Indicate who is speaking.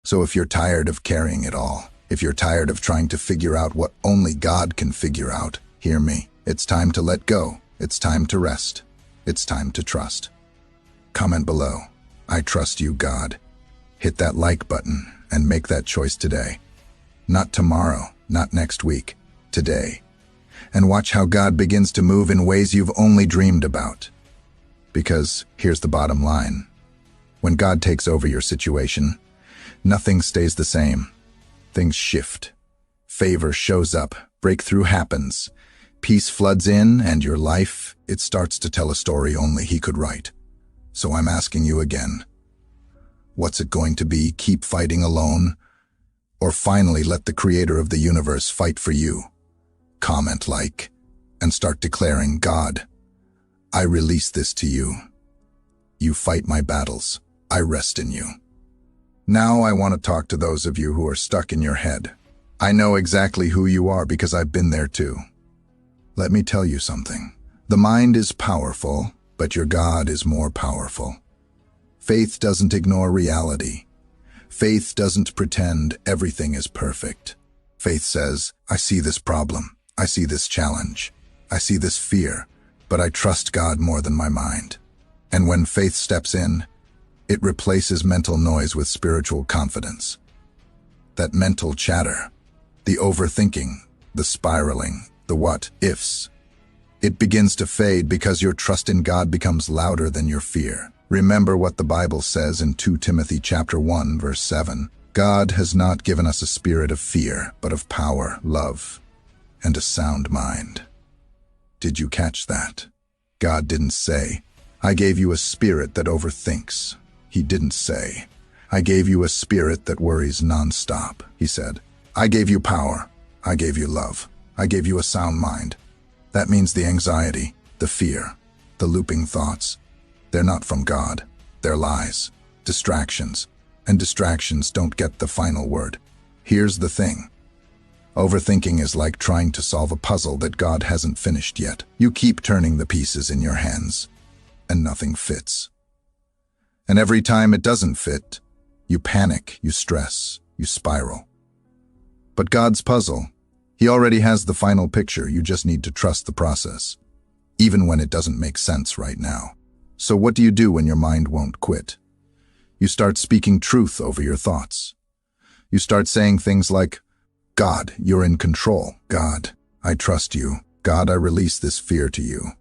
Speaker 1: So if you're tired of carrying it all, if you're tired of trying to figure out what only God can figure out, hear me. It's time to let go. It's time to rest. It's time to trust. Comment below, "I trust you, God." Hit that like button and make that choice today. Not tomorrow, not next week, today. And watch how God begins to move in ways you've only dreamed about. Because here's the bottom line. When God takes over your situation, nothing stays the same. Things shift. Favor shows up, breakthrough happens, peace floods in, and your life, it starts to tell a story only He could write. So I'm asking you again, what's it going to be? Keep fighting alone? Or finally let the Creator of the universe fight for you? Comment, like, and start declaring, "God, I release this to you. You fight my battles. I rest in you." Now I want to talk to those of you who are stuck in your head. I know exactly who you are because I've been there too. Let me tell you something. The mind is powerful, but your God is more powerful. Faith doesn't ignore reality. Faith doesn't pretend everything is perfect. Faith says, "I see this problem. I see this challenge. I see this fear, but I trust God more than my mind." And when faith steps in, it replaces mental noise with spiritual confidence. That mental chatter, the overthinking, the spiraling, the what-ifs, it begins to fade because your trust in God becomes louder than your fear. Remember what the Bible says in 2 Timothy chapter 1, verse 7. God has not given us a spirit of fear, but of power, love, and a sound mind. Did you catch that? God didn't say, "I gave you a spirit that overthinks." He didn't say, "I gave you a spirit that worries nonstop." He said, "I gave you power. I gave you love. I gave you a sound mind." That means the anxiety, the fear, the looping thoughts, they're not from God. They're lies, distractions, and distractions don't get the final word. Here's the thing. Overthinking is like trying to solve a puzzle that God hasn't finished yet. You keep turning the pieces in your hands, and nothing fits. And every time it doesn't fit, you panic, you stress, you spiral. But God's puzzle, He already has the final picture. You just need to trust the process, even when it doesn't make sense right now. So what do you do when your mind won't quit? You start speaking truth over your thoughts. You start saying things like, "God, you're in control. God, I trust you. God, I release this fear to you.